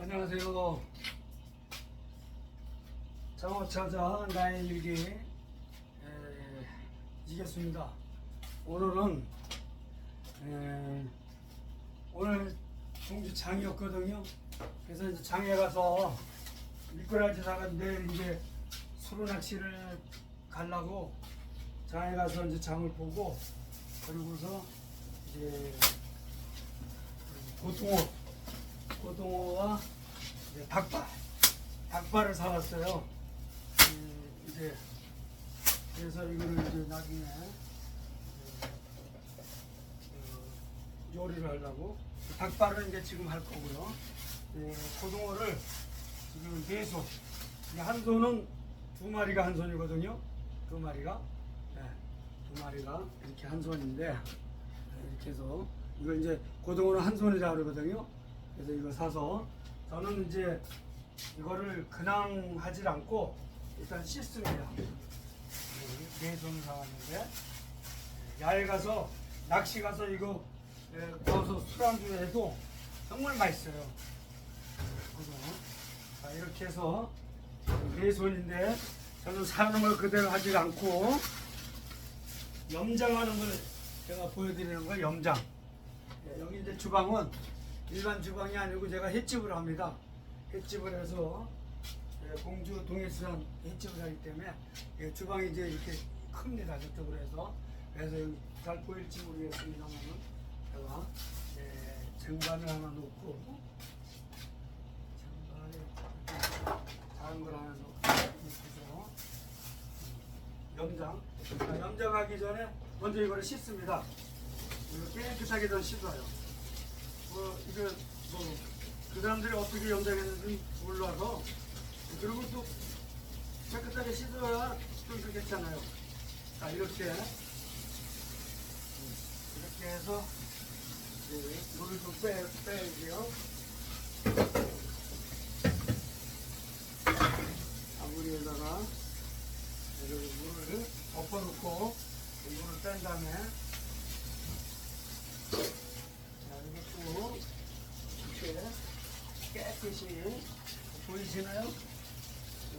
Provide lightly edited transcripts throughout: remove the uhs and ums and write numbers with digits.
안녕하세요. 장어 찾아 나의 일기 이겼습니다. 오늘은 오늘 공주 장이었거든요. 그래서 이제 장에 가서 미꾸라지 사갔는데 내일 이제 수로 낚시를 가려고 장에 가서 이제 장을 보고 그리고서 이제 고등어와 이제 닭발을 사왔어요. 이제 그래서 이거를 이제 나중에 요리를 하려고 닭발은 이제 지금 할 거고요. 고등어를 지금 4손. 한 손은 2마리가 한 손이거든요. 2마리가 두 마리가 이렇게 한 손인데 이렇게 해서 이거 이제 고등어는 한 손이라 그러거든요. 그래서 이거 사서 저는 이제 이거를 그냥 하질 않고 일단 씻습니다. 4손을 사왔는데 야외 가서 낚시 가서 이거 구워서 술안주 해도 정말 맛있어요. 자, 이렇게 해서 4손인데 저는 사는 걸 그대로 하지 않고 염장하는 걸 제가 보여드리는 걸 염장. 여기 이제 주방은 일반 주방이 아니고 제가 횟집을 합니다. 횟집을 해서 공주 동해수산 횟집을 하기 때문에 주방이 이제 이렇게 큽니다. 저쪽으로 해서. 그래서 여기 잘 보일지 모르겠습니다만 제가 쟁반을 하나 놓고 작은 걸 하나 놓고 이렇게 해서 염장하기 전에 먼저 이거를 씻습니다. 이거 깨끗하게 좀 씻어요. 이거 그 사람들이 어떻게 염장했는지 몰라서 그리고 또 깨끗하게 씻어야 좀 그렇잖아요. 자, 이렇게 해서 물을 좀 빼야지요. 아무리에다가 물을 엎어놓고 물을 뺀 다음에 이것도 이렇게 깨끗이 보이시나요?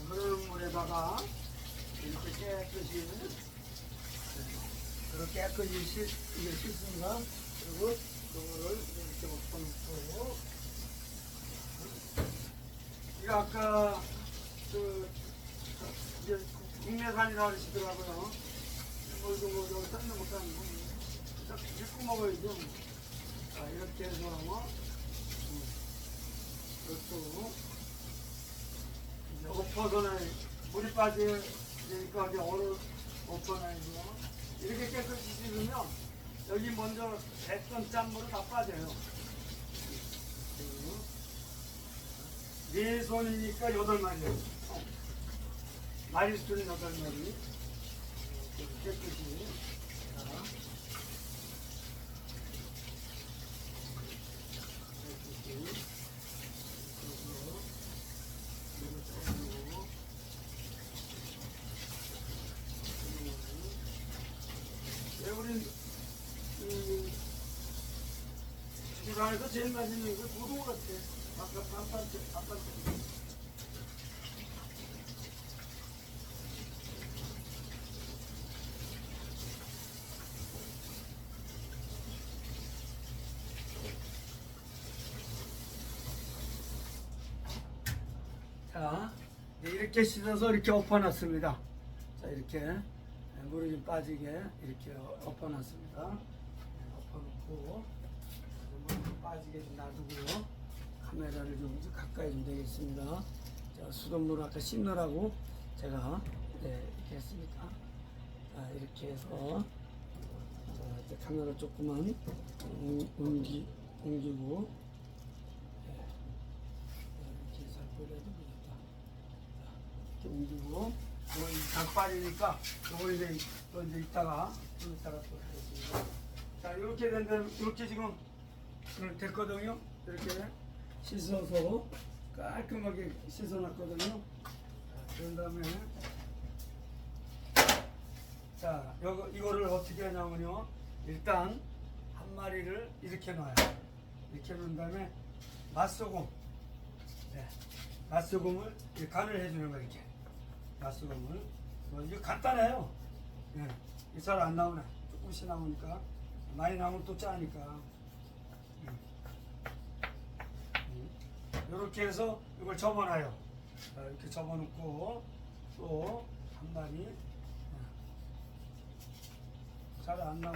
흐르는 물에다가 이렇게 깨끗이 그렇게 깨끗이 씻습니다. 그리고 그거를 이렇게 엎어놓고 이거 아까 이제 국내산이라고 하시더라고요. 물도 삶는 못하는 거 읽고 먹어야죠. 자, 이렇게 해서 이것도 이제 엎어서는 물이 빠지니까 이제 얼어 엎어놔야죠. 이렇게 깨끗이 씻으면 여기 먼저 했던 짠물은 다 빠져요. 4손이니까 8마리예요. 마리수는 8마리. 깨끗이. 우리 주방에서 제일 맛있는 거 고등어 같아. 아까 자, 이렇게 씻어서 이렇게 엎어놨습니다. 자, 이렇게 물이 좀 빠지게 이렇게 엎어놨습니다. 엎어놓고 물이 좀 빠지게 좀 놔두고요. 카메라를 좀 가까이 좀 되겠습니다. 자, 수돗물 아까 씻느라고 제가 이렇게 했습니다. 자, 이렇게 해서 이제 카메라 조금만 옮기고 이렇게 잘 보여야 됩니다. 이렇게 옮기고 닭발이니까 이거 이제 이따가 좀 이따가 또 하겠습니다. 자, 이렇게 된다면 이렇게 지금 됐거든요. 이렇게 씻어서 깔끔하게 씻어놨거든요. 그런 다음에 자, 이거를 어떻게 하냐면요. 일단 한 마리를 이렇게 놔요. 이렇게 놓은 다음에 맛소금 네. 맛소금을 간을 해주는 거 이렇게 맛소금을 이거 간단해요. 네. 잘 안 나오네. 조금씩 나오니까 많이 나오면 또 짜니까 이렇게 해서 이걸 접어놔요. 이렇게 접어놓고 또 한 마리 잘 안 나와.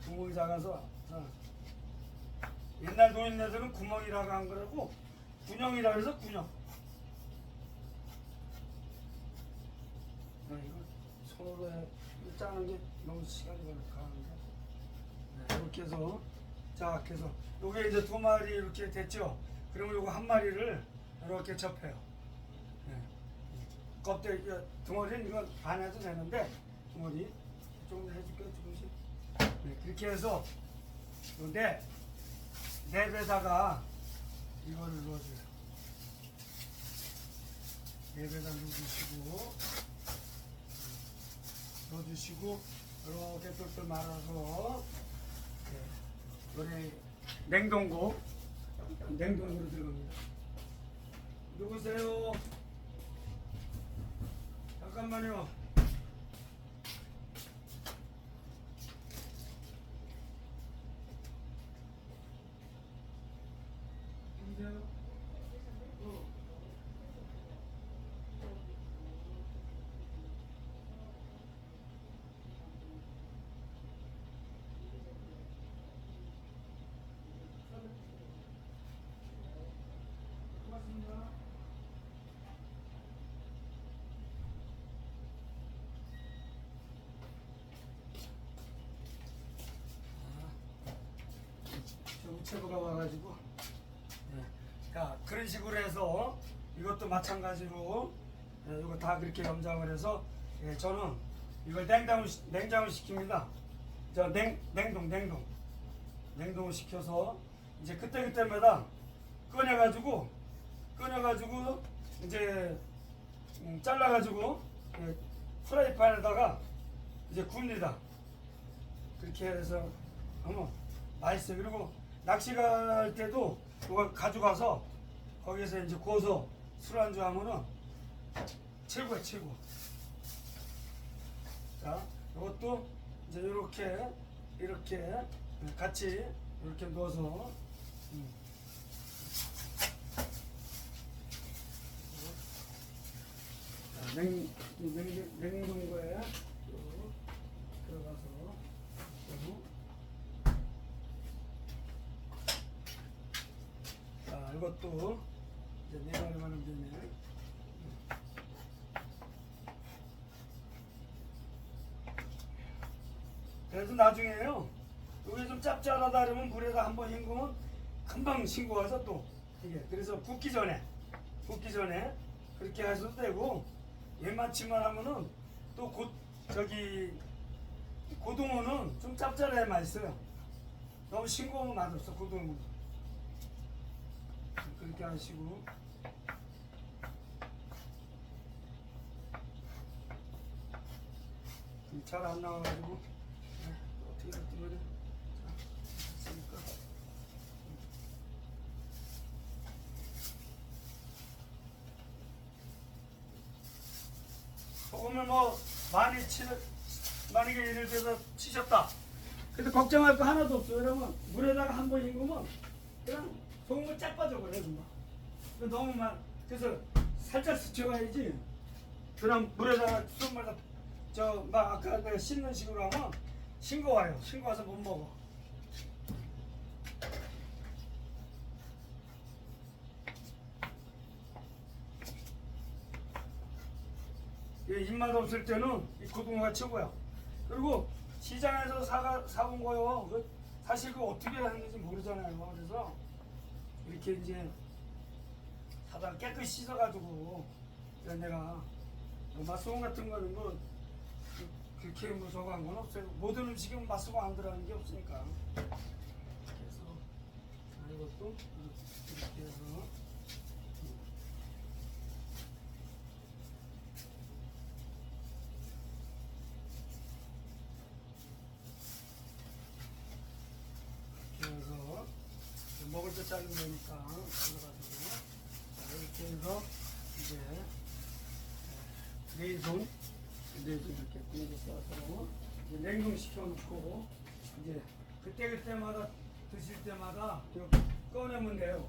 구멍이 작아서 옛날 노인네들은 구멍이라고 안 그러고 군형이라고 해서 군형. 이거 손으로 짜는 게 너무 시간이 걸리는데 이렇게 해서 자, 그래서 요게 이제 2마리 이렇게 됐죠. 그러면 요거 한 마리를 이렇게 접해요. 껍데기 덩어리는 이건 안 해도 되는데 덩어리 조금 더 해줄게요. 조금씩. 그렇게 해서 요 랩에다가 이거를 넣어줘요. 랩에다 넣어주시고 이렇게 똘똘 말아서 요래 냉동고로 들어갑니다. 누구세요? 잠깐만요. 누구세요? 고맙습니다. 저 우체부가 와가지고 자, 그런 식으로 해서 이것도 마찬가지로 이거 다 그렇게 염장을 해서 저는 이걸 냉장을 시킵니다. 저 냉동을 시켜서 이제 그때마다 꺼내가지고 이제 잘라가지고 프라이팬에다가 이제 굽니다. 그렇게 해서 맛있어요. 그리고 낚시 갈 때도 이거 가져가서 거기서 이제 구워서 술안주 하면은 최고야, 최고. 자, 이것도 이제 이렇게 같이 이렇게 넣어서 냉동고에 들어가서 자, 이것도 이제 4마리만 하면 되네. 그래서 나중에요, 이게 좀 짭짤하다 그러면 물에다 한번 헹구면 금방 싱거워서 또 이게 그래서 굽기 전에 그렇게 하셔도 되고, 얘만치만 하면은 또 고등어는 좀 짭짤해야 맛있어요. 너무 싱거우면 맛없어. 고등어는 그렇게 하시고, 잘 안 나와가지고 어떻게 말이야. 자, 됐으니까. 소금을 만약에 예를 들어서 치셨다. 그래서 걱정할 거 하나도 없어요. 그러면 물에다가 한번 헹구면 그냥 소금을 쫙 빠져버려요, 금방. 너무 그래서 살짝 스쳐가야지. 그냥 물에다가 수돗물에다 아까 내가 씻는 식으로 하면 싱거워요. 싱거워서 못 먹어. 입맛 없을 때는 이 고등어가 최고야. 그리고 시장에서 사온 거요. 사실 어떻게 하는지 모르잖아요. 그래서 이렇게 이제 사다가 깨끗이 씻어가지고 내가 맛소금 같은 거는 그렇게 저거 한 건 없어요. 모든 음식은 맛소금 안 들어가는 게 없으니까. 그래서 이것도 이렇게 해서 먹을 때 자르면 되니까 그래가지고 자, 이렇게 해서 이제 내손 이렇게 구우고 써서 이제 냉동시켜 놓고 이제 그때마다 드실 때마다 꺼내면 돼요.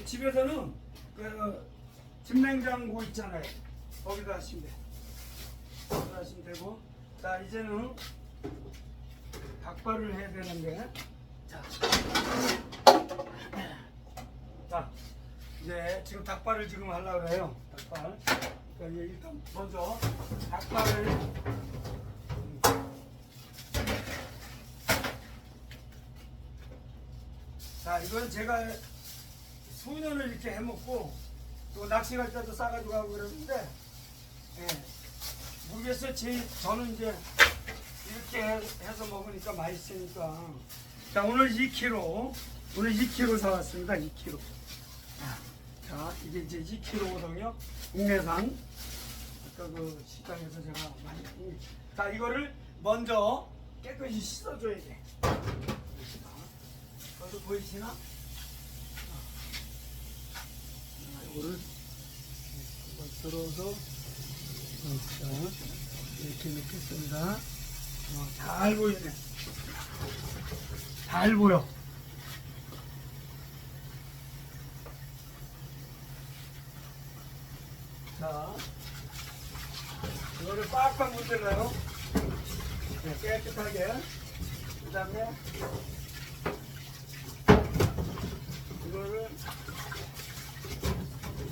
집에서는 그 집냉장고 있잖아요. 거기다 하시면 돼요. 거기다 하시면 되고, 자 이제는 닭발을 해야 되는데, 자 이제 지금 닭발을 지금 하려고 해요. 닭발. 그러니까 일단 먼저 닭발을 자 이건 제가 소년을 이렇게 해먹고 또 낚시 갈 때도 싸가지고 가고 그러는데, 예, 모르겠어요. 저는 이제 이렇게 해서 먹으니까 맛있으니까. 자 오늘 2kg 사왔습니다. 2kg. 자 이게 이제 2kg거든요. 국내산. 아까 그 시장에서 제가 많이. 자 이거를 먼저 깨끗이 씻어줘야 돼. 여기 보이시나? 이거를 들어서 이렇게 넣겠습니다. 잘 보이네. 잘 보여. 자, 이거를 빡빡 문질러요. 네, 깨끗하게. 그 다음에 이거를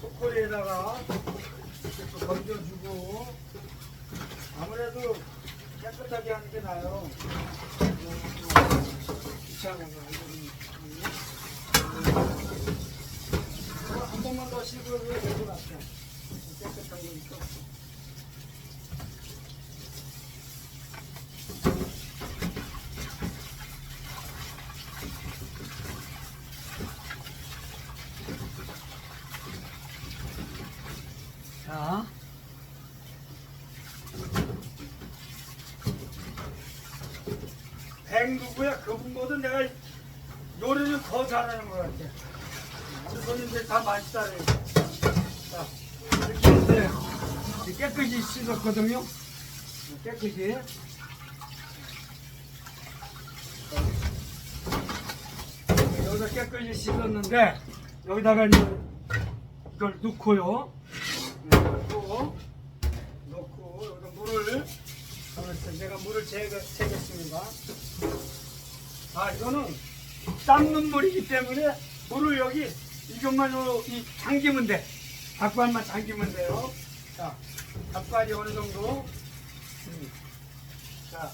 소쿠리에다가 이렇게 건져주고, 아무래도 깨끗하게 하는 게 나아요. 귀찮은 거. 한 번만 더 씻어도 될 것 같아. 깨끗한 거니까. 자, 누구야? 그분보다 내가 요리를 더 잘하는 것 같아. 우리 손님들 다 맛있다래. 자, 이렇게 이제 깨끗이 씻었거든요. 깨끗이. 여기다 깨끗이 씻었는데, 여기다가 이제 이걸 넣고요. 넣고 여기다 물을, 제가 물을 재겠습니다. 이거는 삶는 물이기 때문에 물을 여기 이것만으로 잠기면 돼. 닭발만 잠기면 돼요. 자, 닭발이 어느 정도, 자,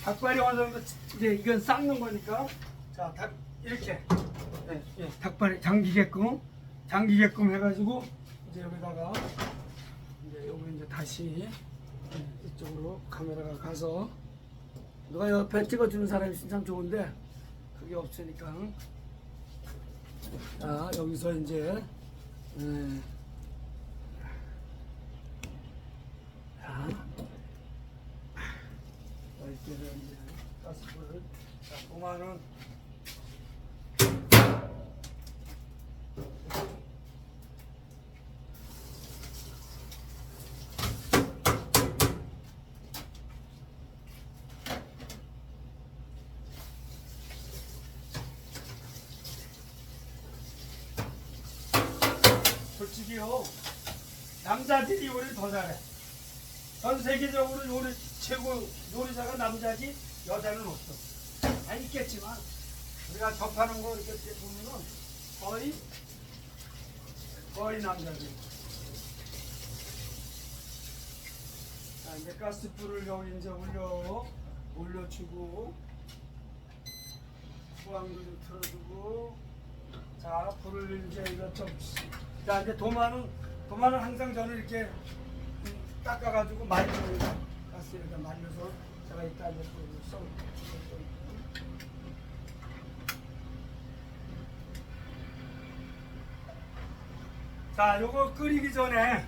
닭발이 어느 정도, 이제 이건 삶는 거니까, 자, 이렇게, 닭발이 잠기게끔 해가지고, 이제 여기다가, 이제 여기 이제 다시, 이쪽으로 카메라가 가서, 누가 옆에 찍어주는 사람이 진짜 좋은데, 그게 없으니까. 자, 여기서 이제, 자, 여기를 이제 가스불을, 자, 보면은, 솔직히요, 남자들이 요리를 더 잘해. 전 세계적으로 요리 최고 요리사가 남자지 여자는 없어. 있겠지만 우리가 접하는 거 이렇게 보면은 거의 남자들. 자, 이제 가스불을 여기 이제 올려주고, 후황도 좀 틀어주고, 자, 불을 이제 이거 좀. 자, 이제 도마는 항상 저는 이렇게 닦아가지고 말립니다. 가스에다 말려서 제가 이따 이제 써. 자, 요거 끓이기 전에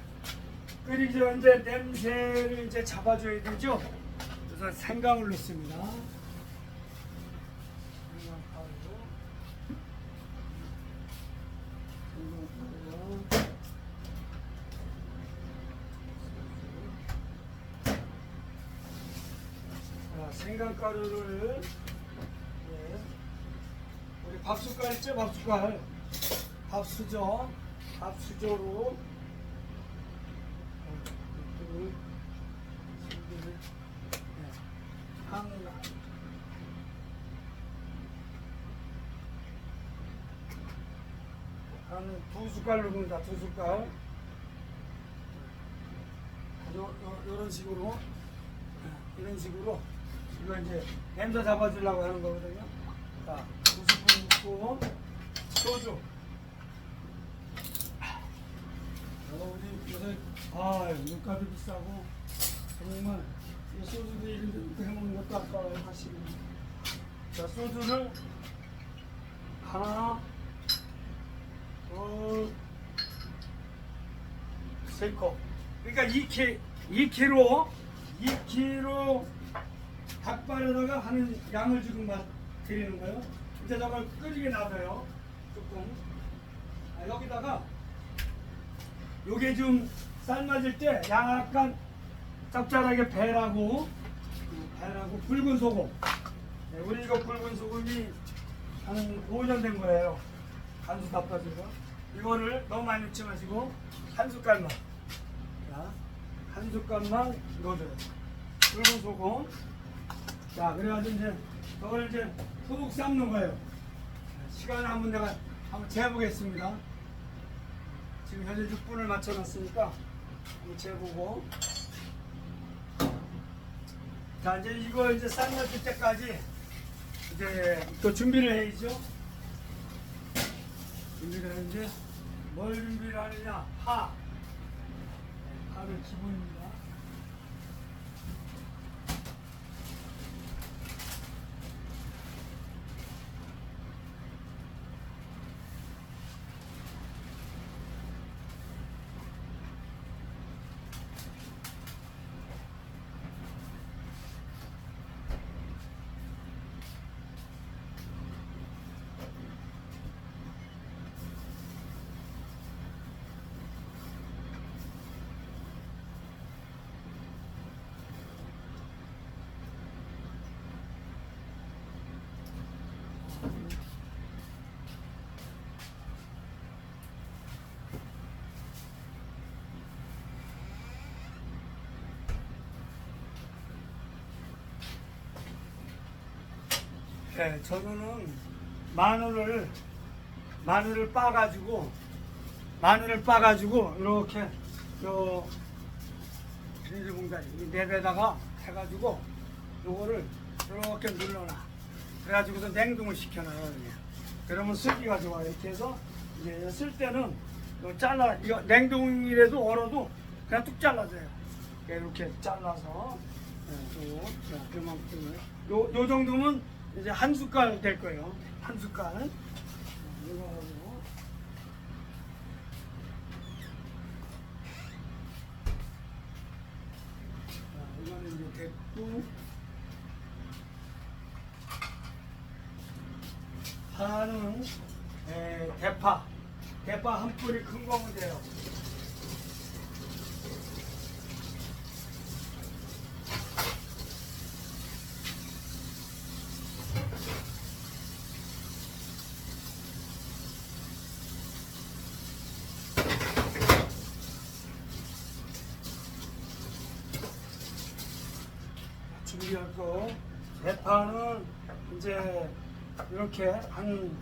이제 냄새를 이제 잡아줘야 되죠. 그래서 생강을 넣습니다. 생강 파고. 생강가루를 예, 우리 밥숟갈 있죠? 밥숟갈 밥수저 밥수저로 한 2숟갈 넣습니다. 2숟갈. 이런 식으로 이런 식으로 이거 이제 냄새 잡아주려고 하는 거거든요. 자, 2스푼 넣고 소주. 우리 요새 물가도 비싸고 정말 이 소주도 이런 데 해먹는 것도 아까워요 사실은. 자, 소주를 하나, 둘, 세 컵. 그러니까 2kg 닭발에다가 하는 양을 지금 드리는 거예요. 이제 저걸 끓이게 놔둬요. 조금. 여기다가 요게 좀 삶아질 때 약간 짭짤하게 배라고 붉은 소금. 네, 우리 이거 붉은 소금이 한 5년 된 거예요. 간수 닭발이고. 이거를 너무 많이 넣지 마시고 한 숟갈만. 자, 한 숟갈만 넣어줘요. 붉은 소금. 자, 그래가지고 이제 저걸 이제 푹 삶는 거예요. 시간을 내가 한번 재보겠습니다. 지금 현재 6분을 맞춰놨으니까 한번 재보고. 자, 이제 이거 이제 삶아줄 때까지 이제 또 준비를 해야죠. 준비를 하는데 뭘 준비를 하느냐? 파를 기본입니다. 네, 저는 마늘을 빻아가지고 이렇게 요 비닐봉다리 랩에다가 해가지고 요거를 이렇게 눌러놔. 그래가지고서 냉동을 시켜놔요. 그냥. 그러면 쓰기가 좋아요. 이렇게 해서 이제 쓸 때는 잘라. 이거 냉동이라도 얼어도 그냥 뚝 잘라져요. 이렇게 잘라서 그만큼 요 정도면 이제 한 숟갈 될 거예요. 한 숟갈. 이거 가지고 이거는 이제 됐고, 파는 대파 한 뿌리 큰 거면 돼요. 준비할 거, 대파는 이제 이렇게 한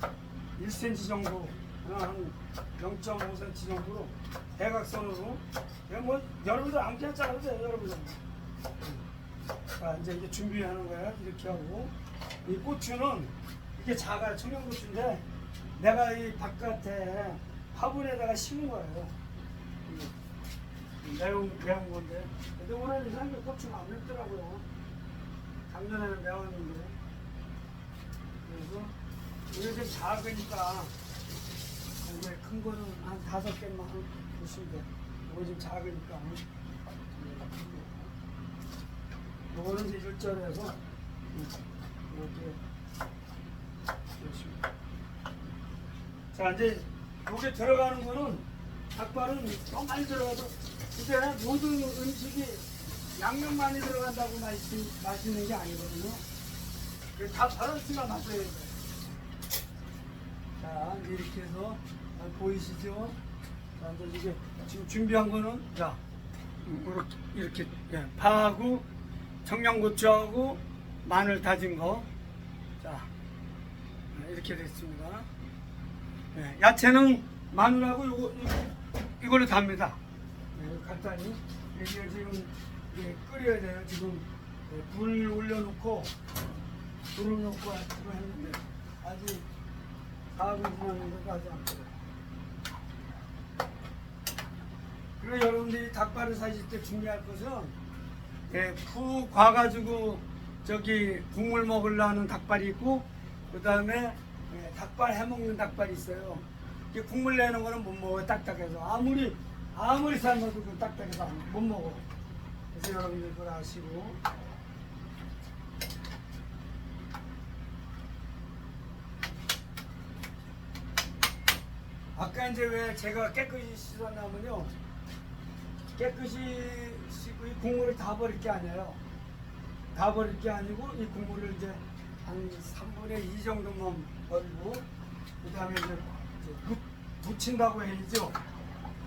1cm 정도, 한 0.5cm 정도로 대각선으로. 뭐 여러분들 아무렇게나 잘라도 돼요, 여러분들. 자, 이제 준비하는 거예요. 이렇게 하고, 이 고추는 이게 작아요. 청양고추인데 내가 이 바깥에 화분에다가 심은 거예요. 매운 건데. 근데 올해는 이상하게 고추가 안 맵더라고요. 작년에는 매웠는데. 그래서 이게 좀 작으니까, 이게 큰 거는 한 5개만 보시면 돼. 이거 좀 작으니까. 이거는 이제 일절해서 이렇게 열심히. 자, 이제 여기 들어가는 거는 닭발은 좀 많이 들어가도, 이제 모든 음식이 양념 많이 들어간다고 맛있는 게 아니거든요. 다 밸런스가 맞아야 돼요. 자, 이렇게 해서 보이시죠? 자, 이제 이게 지금 준비한 거는 자, 이렇게 예, 파하고 청양고추하고 마늘 다진 거. 자, 이렇게 됐습니다. 예, 야채는 마늘하고 이걸로 답니다. 예, 간단히 이게 지금 끓여야 돼요. 지금 불 올려놓고 불을 놓고 지금 했는데 아직 4분 지났는데도 아직 안 끓어요. 그리고 여러분들이 닭발을 사실 때 준비할 것은 푹 과가지고 저기 국물 먹으려는 닭발이 있고 그 다음에 닭발 해먹는 닭발이 있어요. 국물 내는 거는 못 먹어요. 딱딱해서 아무리 삶아도 그 딱딱해서 못 먹어. 그래서 여러분들 그걸 아시고 아까 이제 왜 제가 깨끗이 씻었냐면요, 깨끗이 씻고 이 국물을 다 버릴 게 아니에요. 다 버릴 게 아니고 이 국물을 이제 한 3분의 2 정도만 버리고 그 다음에 이제 묻힌다고 해야죠.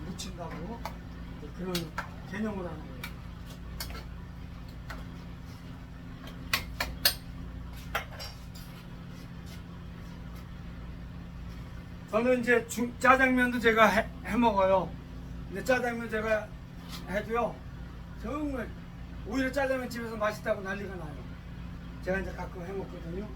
묻힌다고 그런 개념으로 하는 거예요. 저는 이제 짜장면도 제가 해 먹어요. 근데 짜장면 제가 해도요, 정말 오히려 짜장면 집에서 맛있다고 난리가 나요. 제가 이제 가끔 해 먹거든요.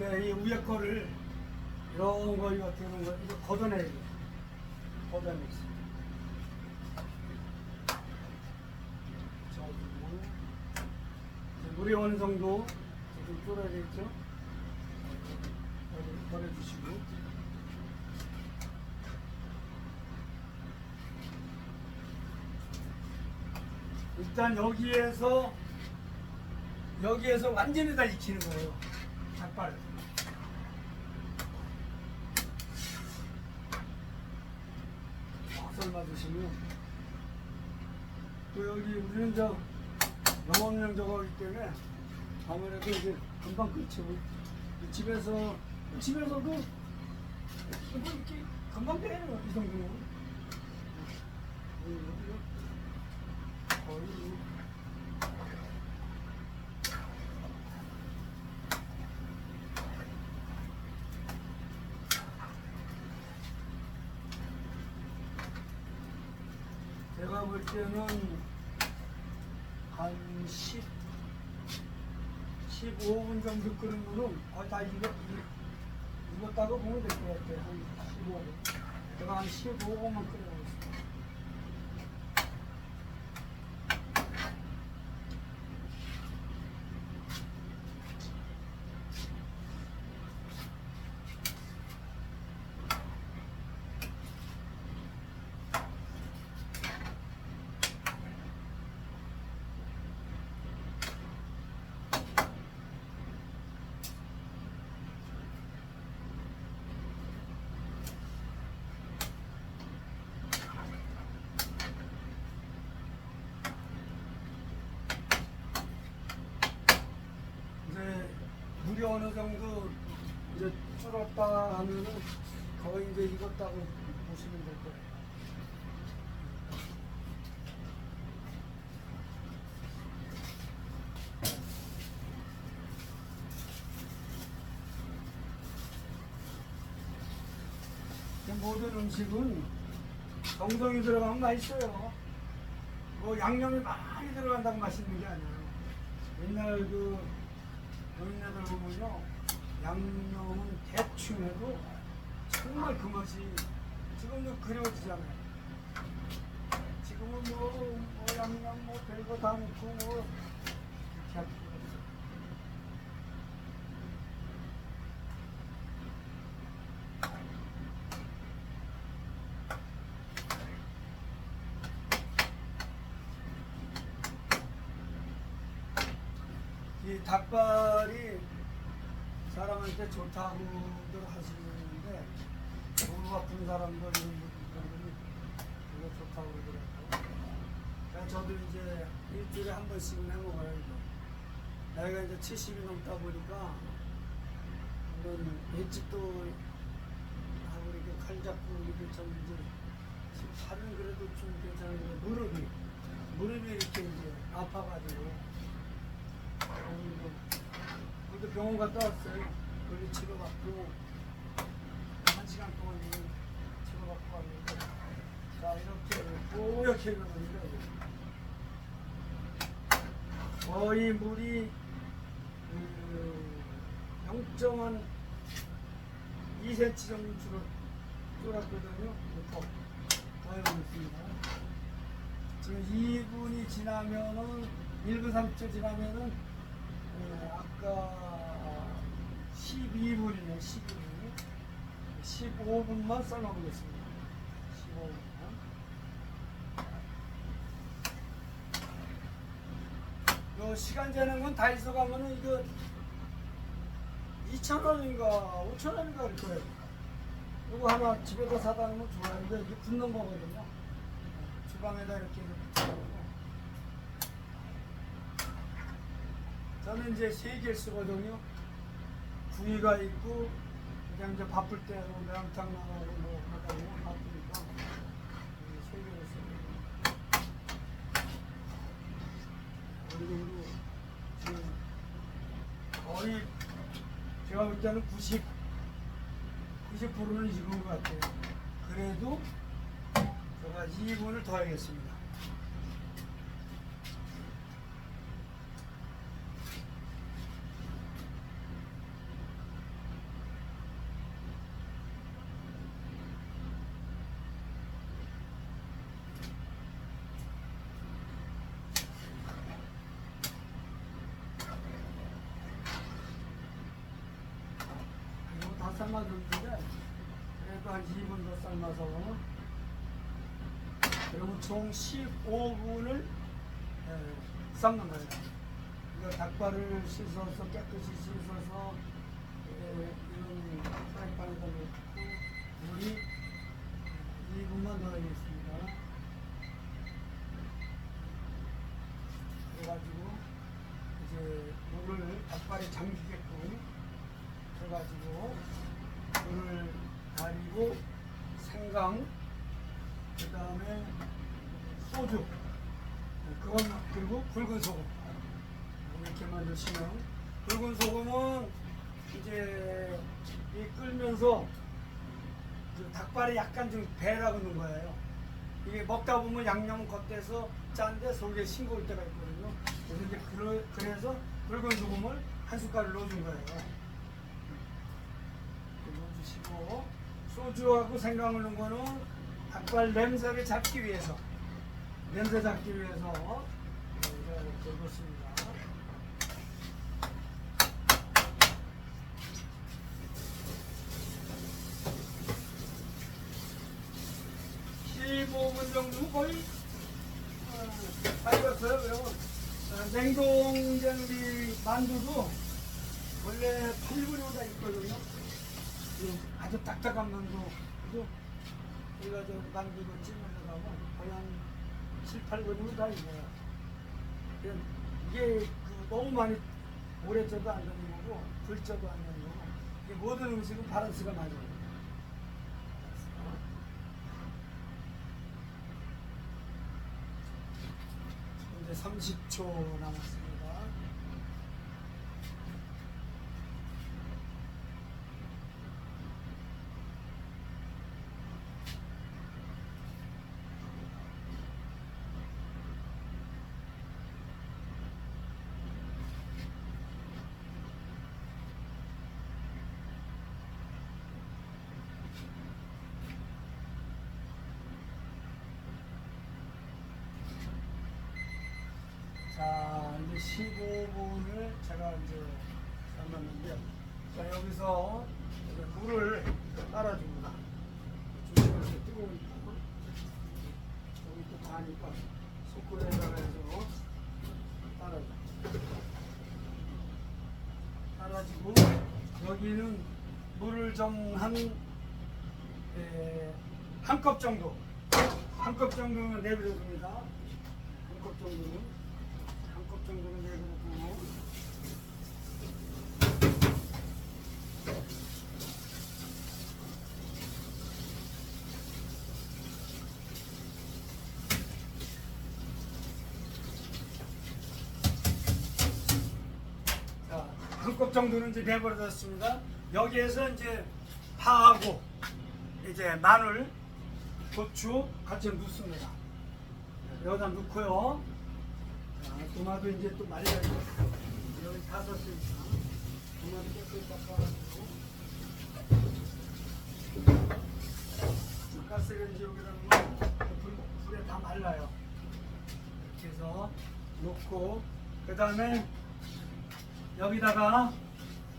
이 위에 거를 이런 거 이런 거 이거 걷어내야 돼요. 걷어내서 물이 어느 정도 좀 끓어야 되겠죠. 버려주시고 일단 여기에서 완전히 다 익히는 거예요. 닭발. 삶아 드시면 또 여기 우리는 저 영업용 저거기 때문에 아무래도 이제 금방 끝이고 집에서도 이거 이렇게 금방 빼요. 이 정도면 거의 제가 볼 때는 한 15분 정도 끓으면은 다 익었다고 보면 될 것 같아요. 한 15분. 제가 한 15분만 끓여보겠습니다. 물이 어느 정도 이제 줄었다 하면은 거의 이제 익었다고 보시면 될 거예요. 모든 음식은 정성이 들어가면 맛있어요. 뭐 양념이 많이 들어간다고 맛있는 게 아니에요. 옛날 그 노인네들 보면요, 양념은 대충 해도 정말 그 맛이 지금도 그려지잖아요. 지금은 뭐 양념 뭐 별거 다 넣고 뭐 이렇게 할 필요가 없어요. 이 닭발이 사람한테 좋다고들 하시는데 무릎 아픈 사람들 이런 분들이 이거 좋다고 그러더라고요. 그러니까 저도 이제 일주일에 한 번씩은 해 먹어요. 나이가 이제 70이 넘다 보니까 이런 횟집도 하고 이렇게 칼 잡고 이렇게 좀 이제 팔은 그래도 좀 괜찮은데 무릎이 이렇게 이제 아파가지고 오늘도 병원 갔다 왔어요. 거기 치료받고 1시간 동안 치료받고 왔는데 자 이렇게 뽀얗게 일어납니다. 거의 물이 0.2cm 정도 줄었거든요. 더 해보겠습니다. 지금 2분이 지나면은 1분 30초 지나면은 아까 12분이네. 15분만 삶아보겠습니다. 15분만. 요 시간 재는 건 다이소 가면은 이거 2,000원인가 5,000원인가 그럴 거예요. 이거 하나 집에다 사다 놓으면 좋아하는데 이게 붓는 거거든요. 주방에다 이렇게 붙여놓고. 저는 이제 3개를 쓰거든요. 구이가 있고, 그다음 이제 바쁠 때 매운탕 나가고 뭐 하다 보면 바쁘니까 3개를 쓰거든요. 어느 정도 지금 거의 제가 볼 때는 90%는 익은 것 같아요. 그래도 제가 2분을 더 하겠습니다. 다 삶아줬는데 그래도 한 2분 더 삶아서 그러면 총 15분을 삶는 거예요. 이거 닭발을 씻어서 깨끗이 씻어서 이런 프라이팬에다 넣고 물이 2분만 더 하겠습니다. 그래가지고 이제 물을 닭발에 잠기게끔 해가지고 물을 가리고 생강 그 다음에 소주 그건 그리고 붉은 소금 이렇게만 넣으시면 붉은 소금은 이제 이 끓면서 그 닭발에 약간 좀 배라고 넣는 거예요. 이게 먹다 보면 양념은 겉에서 짠데 속에 싱거울 때가 있거든요. 그래서 이제 그래서 붉은 소금을 한 숟갈을 넣어준 거예요. 넣어주시고 소주하고 생강을 넣은 거는 닭발 냄새를 잡기 위해서 이렇게 넣습니다. 정도 거의 다 익었어요. 그리고 냉동장비 만두도 원래 8분이면 다 있거든요. 아주 딱딱한 만두 우리가 저 만두도 찌면서 가고 거의 한 7, 8분이면 다 익어요. 이게 너무 많이 오래 쪄도 안 되는 거고 불 쪄도 안 되는 거고 이게 모든 음식은 밸런스가 맞아요. 이제 30초 남았습니다. 자, 이제 15분을 제가 이제 삶았는데, 자, 여기서 이제 물을 따라줍니다. 조심해서 뜨거우니까. 여기 또 가니까 소쿠에다가 해서 따라주고, 여기는 물을 좀 한 컵 정도, 한 컵 정도는 내버려둡니다. 한 컵 정도는. 한 컵 정도는 내버려두고 자, 한 컵 정도는 이제 내버려뒀습니다. 여기에서 이제 파하고 이제 마늘, 고추 같이 넣습니다. 여기다 넣고요. 자, 도마도 이제 또 말려야죠. 여기 다 썼으니까 도마도 깨끗이 닦아가지고 가스를 이제 여기다 넣으면 불에 다 말라요. 이렇게 해서 놓고 그 다음에 여기다가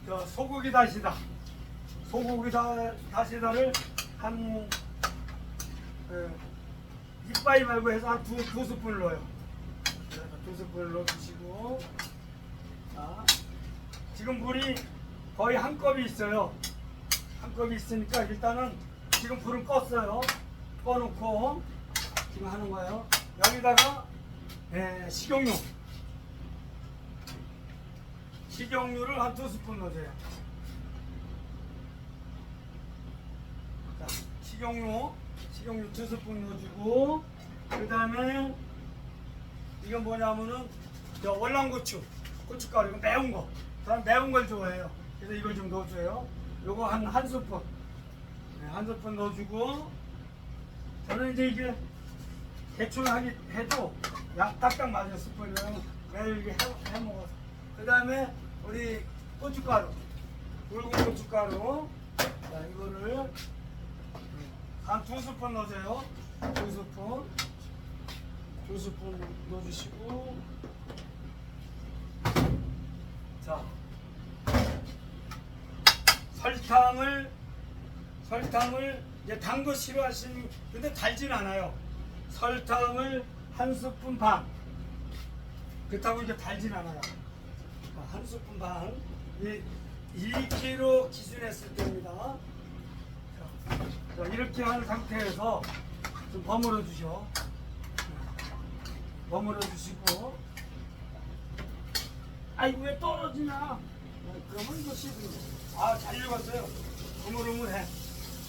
저 소고기 다시다, 다시다를 한 이빠이 말고 해서 한 두 스푼 넣어요. 두 스푼을 넣어주시고, 자, 지금 물이 거의 한 컵이 있어요. 한 컵이 있으니까 일단은 지금 불은 껐어요. 꺼놓고 지금 하는 거예요. 여기다가 식용유를 한 두 스푼 넣어줘요. 자, 식용유 두 스푼 넣어주고, 그 다음에 이건 뭐냐면은 저 월남고추, 고춧가루, 이거 매운 거. 저는 매운 걸 좋아해요. 그래서 이걸 좀 넣어줘요. 요거 한 스푼, 한 스푼 넣어주고, 저는 이제 이게 대충 해도 딱딱 맞아요. 스푼이랑 매일 이렇게 해 먹어서. 그 다음에 우리 고춧가루, 굵은 고춧가루, 자, 이거를 한 두 스푼 넣으세요. 두 스푼 넣어주시고, 자, 설탕을 이제 단 거 싫어하시는, 근데 달진 않아요. 설탕을 한 스푼 반. 그렇다고 이게 달진 않아요. 한 스푼 반. 2kg 기준했을 때입니다. 자, 이렇게 한 상태에서 좀 버무려 주셔. 버무려 주시고, 아이고 왜 떨어지냐? 그러면 이거 씹으면 잘 익었어요. 흐물흐물해.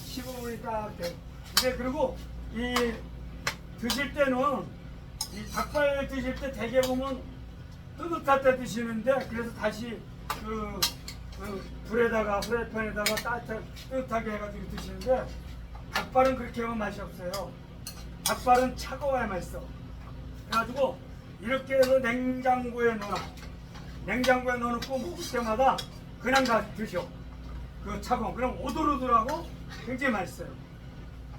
15분이 딱 돼. 근데 그리고 이 드실 때는 이 닭발 드실 때 대개 보면 뜨뜻할 때 드시는데, 그래서 다시 그 불에다가 프라이팬에다가 뜨뜻하게 해가지고 드시는데, 닭발은 그렇게 하면 맛이 없어요. 닭발은 차가워야 맛있어. 그래가지고 이렇게 해서 냉장고에 넣어놓고 먹을 때마다 그냥 다 드셔. 그 차가운, 그럼 오돌오돌하고 굉장히 맛있어요.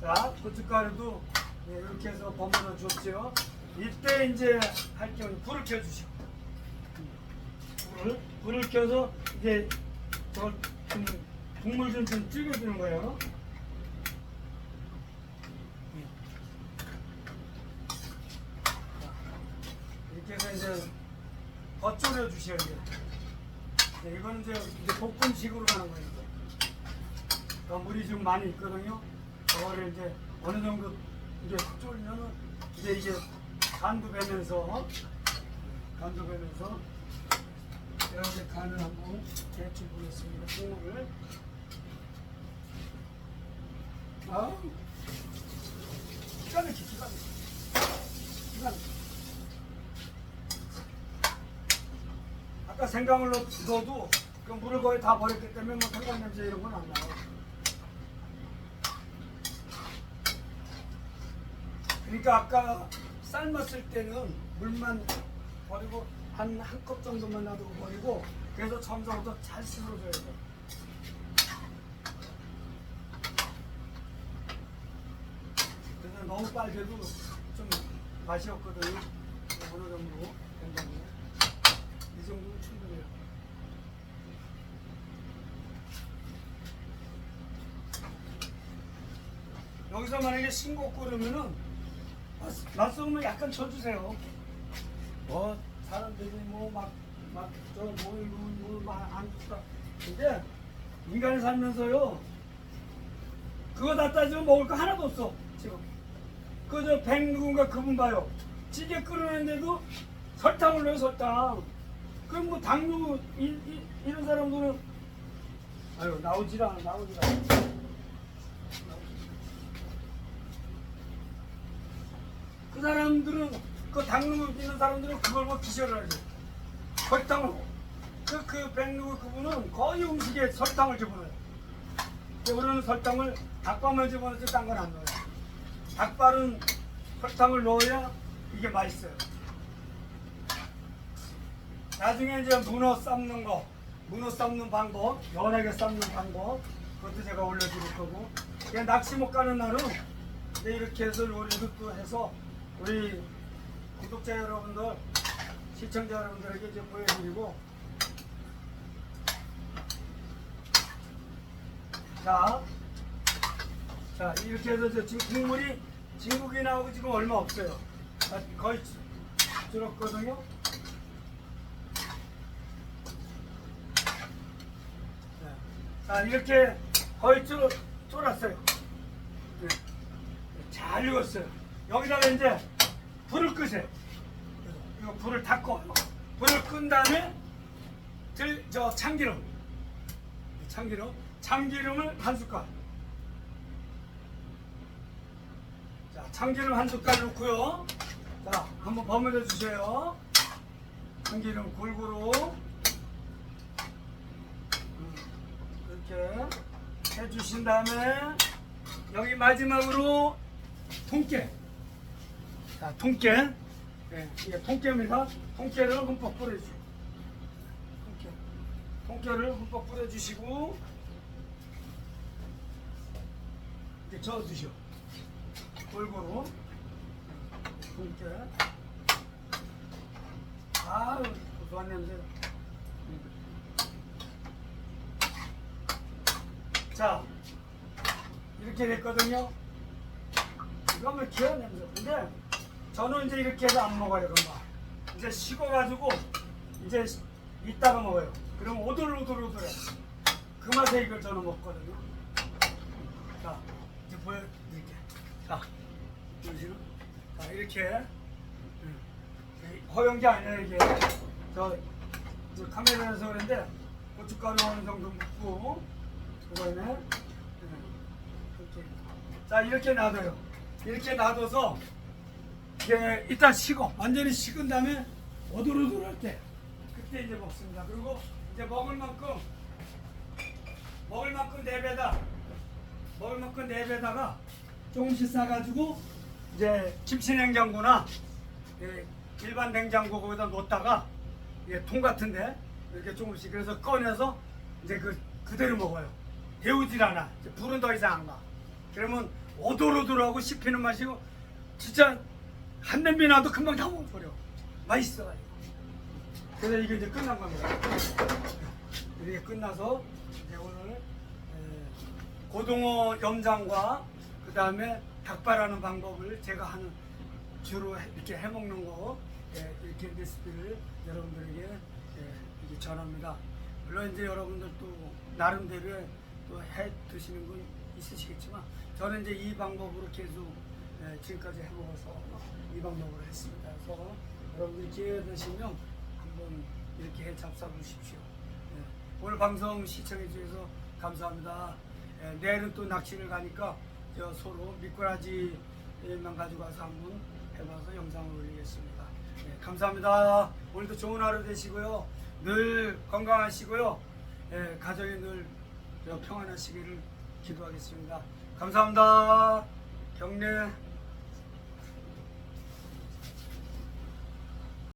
자, 고춧가루도 이렇게 해서 버무려 줬죠. 이때 이제 할 경우 불을 켜주시고, 불을 켜서 이제 국물 좀 찍어주는 거예요. 이렇게 해서 이제 더 졸여 주셔야 돼요. 이거는 이제 볶음식으로 가는 거예요. 물이 좀 많이 있거든요. 저거를 이제 어느 정도 이제 졸면은 이제 간도 배면서 제가 이제 간을 한번 대충 보겠습니다. 국물을. 기가 막혀, 기가 막혀. 기가 막혀. 아까 생강을 넣어도 그 물을 거의 다 버렸기 때문에 뭐 생강 냄새 이런 건 안 나요. 그러니까 아까 삶았을 때는 물만 버리고 한 컵 정도만 놔두고 버리고 그래서 처음부터 잘 씹어줘야 돼. 그래서 너무 빨개도 좀 맛이 없거든요. 어느 정도 된다고. 이 정도면 충분해요. 여기서 만약에 싱겁고 그러면은 맛소금을 약간 쳐주세요. 뭐 사람들이 뭐막저뭐안 좋다. 근데 인간이 살면서요 그거 다 따지면 먹을 거 하나도 없어 지금. 그저 백 누군가 그분 봐요. 찌개 끓여낸데도 설탕을 넣어요 설탕. 그럼 뭐 당뇨 이런 사람들은 아유 나오질 않아. 그 사람들은 그 당뇨 있는 사람들은 그걸 뭐 기절을 하죠. 설탕을 그 백누구 그분은 거의 음식에 설탕을 집어넣어요. 우리는 설탕을 닭발만 집어넣지 딴 건 안 넣어요. 닭발은 설탕을 넣어야 이게 맛있어요. 나중에 이제 문어 삶는 거, 문어 삶는 방법, 연하게 삶는 방법, 그것도 제가 올려드릴 거고. 그냥 낚시 못 가는 날은 이제 이렇게 해서 요리도 또 해서 우리 구독자 여러분들, 시청자 여러분들에게 이제 보여드리고. 자 이렇게 해서 지금 국물이 진국이 나오고 지금 얼마 없어요. 거의 줄었거든요. 자 이렇게 거의 쫄았어요. 네. 잘 익었어요. 여기다가 이제 불을 끄세요. 이거 불을 다 꺼요. 불을 끈 다음에 참기름을 한 숟갈. 자, 참기름 한 숟갈 넣고요. 자, 한번 버무려 주세요. 참기름 골고루 이렇게 해주신 다음에 여기 마지막으로 통깨. 자, 통깨. 네, 이게 통깨입니다. 통깨를 흠뻑 뿌려주세요. 통깨를 흠뻑 뿌려주시고 이렇게 저어주시오. 골고루 통깨. 아유 고소한 냄새. 자 이렇게 됐거든요. 이거 뭐 귀한 냄새. 근데 저는 이제 이렇게 해서 안 먹어요. 그런 거 이제 식어가지고 이제 이따가 먹어요. 그럼 오돌오돌해. 그 맛에 이걸 저는 먹거든요. 자 이제 보여드릴게요. 자 보시면 자 이렇게 허연 게 아니라 이게 저 카메라에서 그런데 고춧가루 어느 정도 묻고 그다음에 이렇게 자 이렇게 놔둬요. 이렇게 놔둬서 이게 일단 식어 완전히 식은 다음에 오돌오돌할 때 그때 이제 먹습니다. 그리고 이제 먹을 만큼 내배다가 조금씩 싸가지고 이제 김치냉장고나 일반 냉장고 거기다 놓다가 통 같은데 이렇게 조금씩 그래서 꺼내서 이제 그대로 먹어요. 데우질 않아. 불은 더 이상 안 가. 그러면 오돌오돌하고 씹히는 맛이고 진짜 한 냄비 나도 금방 다 먹어버려. 맛있어가지고. 그래서 이게 이제 끝난 겁니다. 이렇게 끝나서 이제 오늘 고등어 염장과 그 다음에 닭발하는 방법을 제가 주로 이렇게 해먹는 거 이렇게 레시피를 여러분들에게 이렇게 전합니다. 물론 이제 여러분들도 나름대로 또 해 드시는 분 있으시겠지만 저는 이제 이 방법으로 계속 지금까지 해먹어서 이 방법으로 했습니다. 그래서 여러분들이 기회 되시면 한번 이렇게 해 잡숴보십시오. 예, 오늘 방송 시청해 주셔서 감사합니다. 예, 내일은 또 낚시를 가니까 서로 미꾸라지만 가지고 와서 한번 해봐서 영상을 올리겠습니다. 예, 감사합니다. 오늘도 좋은 하루 되시고요. 늘 건강하시고요. 예, 가정이 늘 평안하시기를 기도하겠습니다. 감사합니다. 경례.